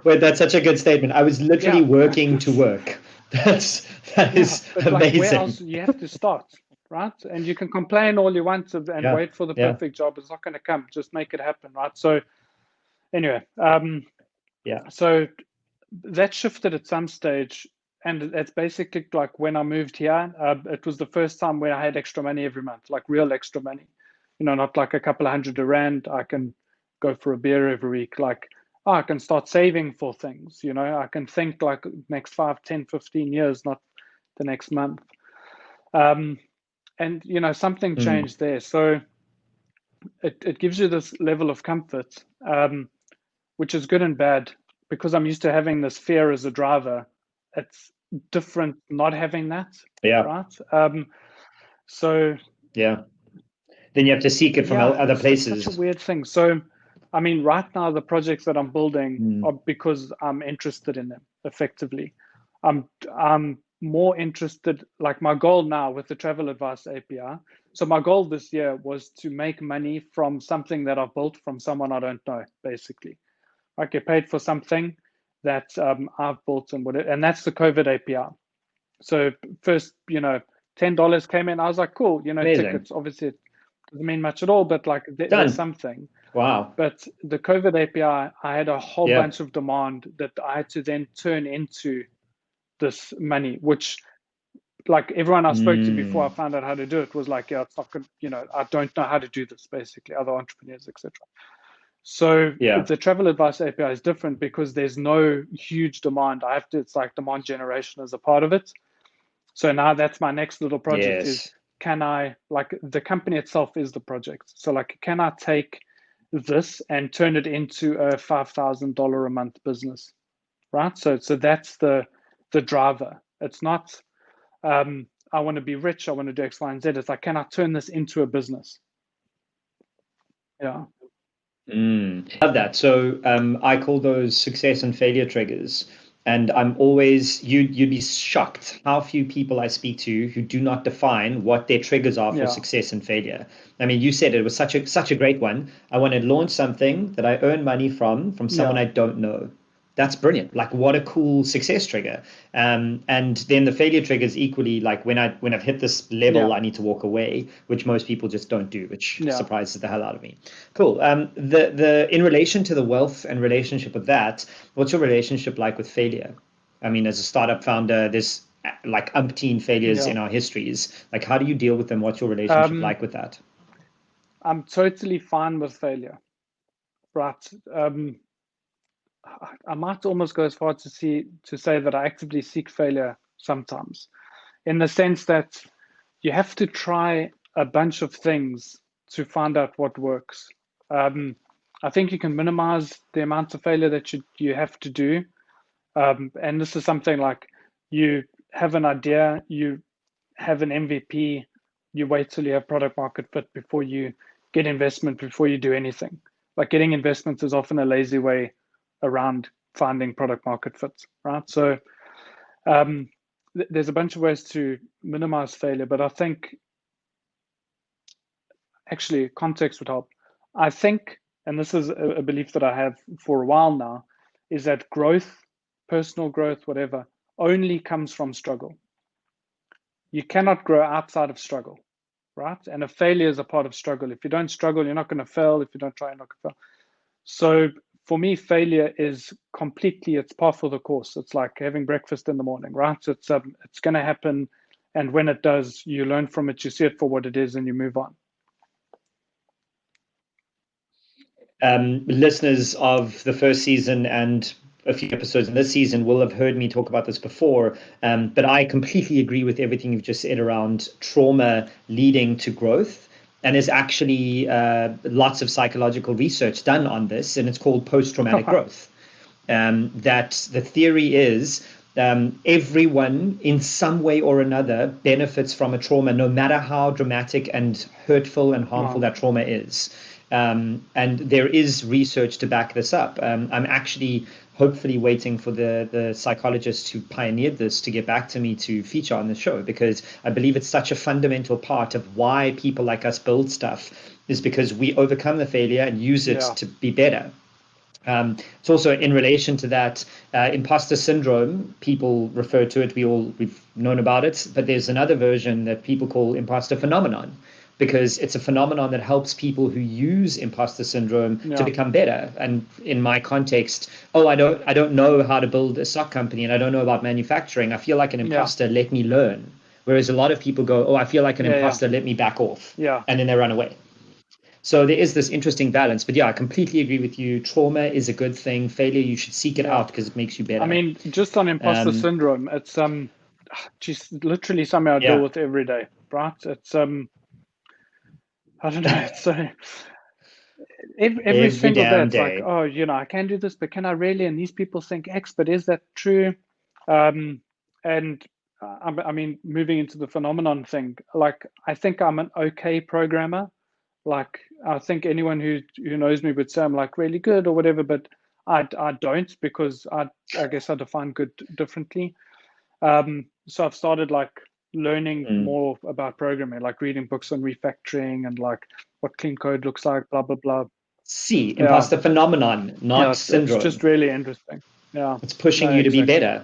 Wait, that's such a good statement. I was literally yeah, working to work. That yeah. is But like, where amazing. else you have to start, right? And you can complain all you want and Yeah, wait for the yeah, perfect job. It's not going to come. Just make it happen, right? So anyway, yeah. so that shifted at some stage, and it's basically like when I moved here, it was the first time where I had extra money every month, like real extra money. Not like a couple of hundred rand. I can go for a beer every week. Like, oh, I can start saving for things, you know, I can think like next 5, 10, 15 years, not the next month. And, you know, something changed there. So it gives you this level of comfort, which is good and bad, because I'm used to having this fear as a driver. It's different not having that, right? So yeah. Then you have to seek it from yeah, other it's places. such a weird thing. So, I mean, right now the projects that I'm building are because I'm interested in them. Effectively, I'm more interested. Like my goal now with the travel advice API. So my goal this year was to make money from something that I've built from someone I don't know. Basically, I get paid for something that I've built and that's the COVID API. So first, you know, $10 came in. I was like, cool, you know, Amazing. tickets. Obviously, it doesn't mean much at all, but like there's something. Wow. But the COVID API, I had a whole bunch of demand that I had to then turn into this money, which like everyone I spoke to before I found out how to do it was like, yeah, it's not good. You know, I don't know how to do this, basically, other entrepreneurs, etc. So the travel advice API is different because there's no huge demand. It's like demand generation as a part of it. So now that's my next little project is, can I, like the company itself is the project. So like, can I take this and turn it into a $5,000 a month business, right? So that's the driver. It's not, I want to be rich, I want to do X, Y, and Z. It's like, can I turn this into a business? Yeah. Love that. So I call those success and failure triggers. And I'm always, you'd be shocked how few people I speak to who do not define what their triggers are for success and failure. I mean, you said it was such a great one. I want to launch something that I earn money from someone I don't know. That's brilliant. Like, what a cool success trigger. And then the failure trigger is equally like when I've hit this level, I need to walk away, which most people just don't do, which surprises the hell out of me. Cool. The in relation to the wealth and relationship with that, what's your relationship like with failure? I mean, as a startup founder, there's like umpteen failures in our histories. Like, how do you deal with them? What's your relationship like with that? I'm totally fine with failure, right? I might almost go as far to say that I actively seek failure sometimes, in the sense that you have to try a bunch of things to find out what works. I think you can minimize the amount of failure that you have to do. And this is something like you have an idea, you have an MVP, you wait till you have product market fit before you get investment, before you do anything. Like getting investments is often a lazy way around finding product market fit, right? So there's a bunch of ways to minimize failure, but I think actually context would help. I think, and this is a belief that I have for a while now, is that growth, personal growth, whatever, only comes from struggle. You cannot grow outside of struggle, right? And a failure is a part of struggle. If you don't struggle, you're not going to fail. If you don't try, you're not going to fail. So for me, failure is completely, it's par for the course. It's like having breakfast in the morning, right? It's going to happen. And when it does, you learn from it, you see it for what it is, and you move on. Listeners of the first season and a few episodes in this season will have heard me talk about this before, but I completely agree with everything you've just said around trauma leading to growth. And there's actually lots of psychological research done on this, and it's called post-traumatic growth. That the theory is everyone in some way or another benefits from a trauma, no matter how dramatic and hurtful and harmful that trauma is. And there is research to back this up. I'm actually hopefully waiting for the psychologist who pioneered this to get back to me to feature on the show, because I believe it's such a fundamental part of why people like us build stuff, is because we overcome the failure and use it to be better. It's also in relation to that imposter syndrome. People refer to it. We've known about it, but there's another version that people call imposter phenomenon, because it's a phenomenon that helps people who use imposter syndrome to become better. And in my context, I don't know how to build a sock company, and I don't know about manufacturing. I feel like an imposter. Let me learn. Whereas a lot of people go, I feel like an imposter. Let me back off. And then they run away. So there is this interesting balance. But yeah, I completely agree with you. Trauma is a good thing. Failure, you should seek it Yeah. out because it makes you I better. mean, just on imposter Um, syndrome, it's just literally something I deal yeah, with every day, right? It's I don't know. It's so every every single day, damn it's like, day. oh, I can do this, but can I really? And these people think X, but is that true? And I mean, moving into the phenomenon thing, like I think I'm an okay programmer. Like I think anyone who knows me would say I'm like really good or whatever, but I don't, because I guess I define good differently. So I've started like learning Mm. more about programming, like reading books on refactoring and like what clean code looks like, blah blah blah. See, Yeah, imposter phenomenon, yeah, not it's syndrome. just really interesting. Yeah, It's pushing no, you to be exactly. better.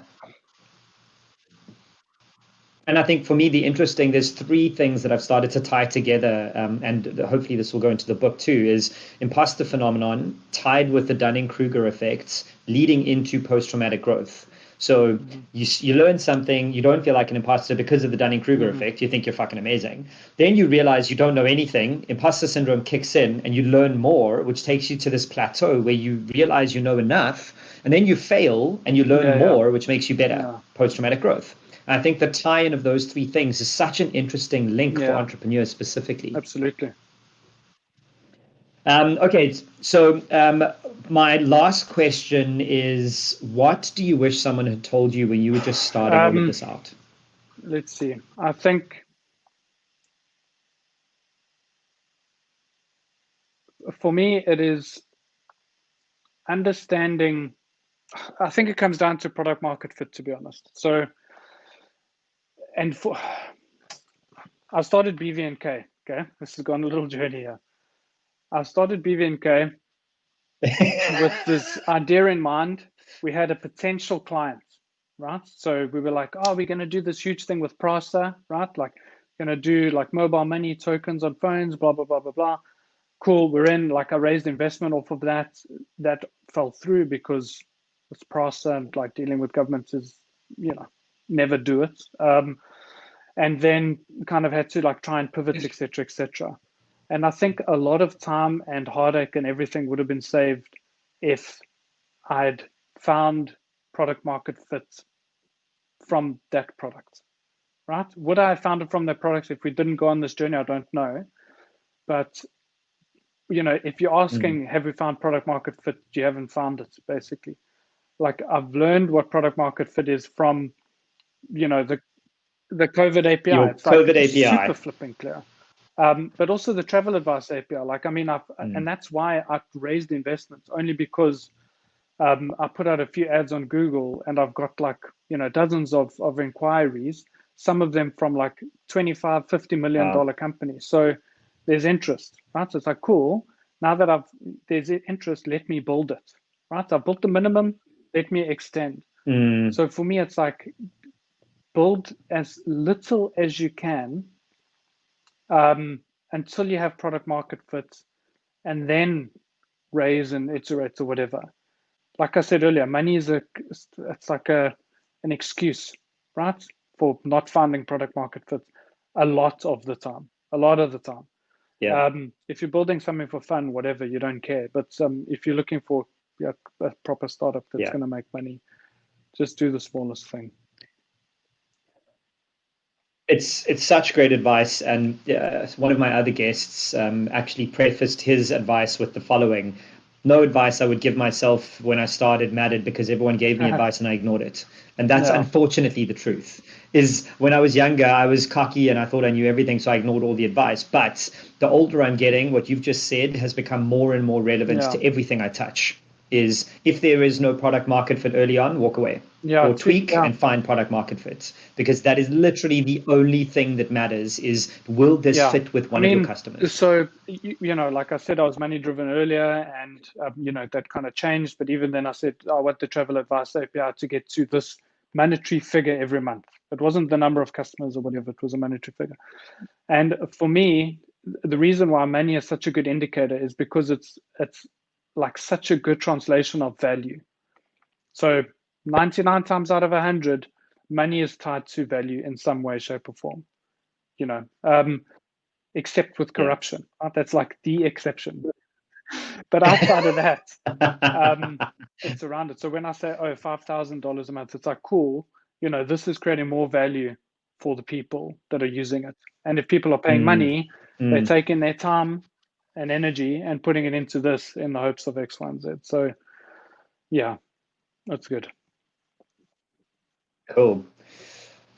And I think for me, there's three things that I've started to tie together, and hopefully this will go into the book too, is imposter phenomenon tied with the Dunning-Kruger effects leading into post-traumatic growth. So Mm-hmm. you learn something, you don't feel like an imposter because of the Dunning-Kruger Mm-hmm. effect, you think you're fucking amazing. Then you realize you don't know anything, imposter syndrome kicks in, and you learn more, which takes you to this plateau where you realize you know enough, and then you fail and you learn Yeah, yeah, more, which makes you better, yeah, post-traumatic growth. I think the tie-in of those three things is such an interesting link for yeah, entrepreneurs specifically. absolutely. Okay, so my last question is, what do you wish someone had told you when you were just starting all of Um, this out? let's see. I think for me it is understanding. I think it comes down to product market fit, to be honest. So, and for I started BVNK. Okay, this has gone a little journey here. I started BVNK with this idea in mind. We had a potential client, right? So we were like, oh, we're going to do this huge thing with Prasa, right? Like, going to do like mobile money tokens on phones, blah, blah, blah, blah, blah. Cool. We're in, like, I raised investment off of that. That fell through because it's Prasa, and like dealing with governments is, never do it. And then kind of had to like try and pivot, etc., etc. And I think a lot of time and heartache and everything would have been saved if I'd found product market fit from that product, right? Would I have found it from that product if we didn't go on this journey? I don't know. But, if you're Mm. asking, have we found product market fit? You haven't found it, basically. Like I've learned what product market fit is from, the COVID API. Your It's like COVID super API. flipping clear. But also the travel advice API. Like, I mean, and Mm. that's why I've raised investments, only because I put out a few ads on Google, and I've got like, dozens of inquiries, some of them from like 25, $50 million Wow. companies. So there's interest, right? So it's like, cool. Now that there's interest, let me build it, right? I've built the minimum, let me extend. Mm. So for me, it's like build as little as you can, until you have product market fit, and then raise and iterate or whatever. Like I said earlier, money is it's like an excuse, right, for not finding product market fit a lot of the time. A lot of the time. Yeah. If you're building something for fun, whatever, you don't care. But if you're looking for, yeah, a proper startup that's Yeah. going to make money, just do the smallest thing. It's such great advice, and one of my other guests actually prefaced his advice with the following: "No advice I would give myself when I started mattered because everyone gave me advice and I ignored it." And that's Yeah, unfortunately the truth. Is when I was younger, I was cocky and I thought I knew everything, so I ignored all the advice. But the older I'm getting, what you've just said has become more and more relevant yeah, to everything I touch. Is if there is no product market fit early on, walk away yeah, or tweak yeah, and find product market fit, because that is literally the only thing that matters. Is, will this yeah. fit with I one of your mean, customers? so like I said, I was money driven earlier, and that kind of changed. But even then, I said I want the travel advice API to get to this monetary figure every month. It wasn't the number of customers or whatever; it was a monetary figure. And for me, the reason why money is such a good indicator is because it's like such a good translation of value. So 99 times out of 100, money is tied to value in some way, shape, or form. You know, um, except with Yeah. corruption. Right? That's like the exception. But outside of that, it's around it. So when I say, oh, $5,000 a month, it's like, cool, this is creating more value for the people that are using it. And if people are paying money, they're taking their time and energy and putting it into this in the hopes of X, Y, and Z. So yeah, that's good. Cool.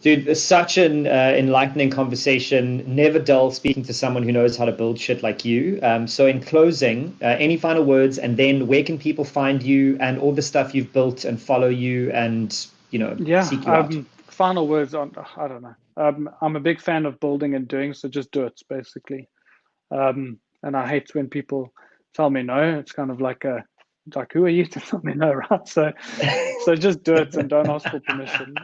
Dude, it's such an enlightening conversation. Never dull speaking to someone who knows how to build shit like you. So in closing, any final words, and then where can people find you and all the stuff you've built and follow you and, seek you out? Final words on, I don't know. I'm a big fan of building and doing, so just do it, basically. And I hate when people tell me no. It's kind of like who are you to tell me no, right? So just do it and don't ask for permission.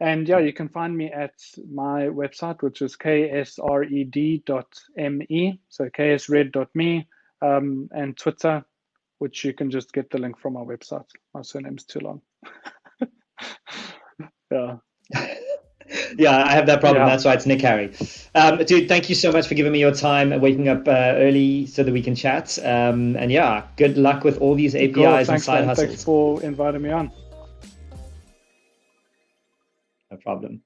And yeah, you can find me at my website, which is ksred.me, so ksred.me, and Twitter, which you can just get the link from our website. My surname's too long. Yeah. Yeah, I have that problem. Yeah. That's why it's Nick Harry. Dude, thank you so much for giving me your time and waking up early so that we can chat. And yeah, good luck with all these APIs Cool. and Thanks, side man. hustles. Thanks for inviting me on. No problem.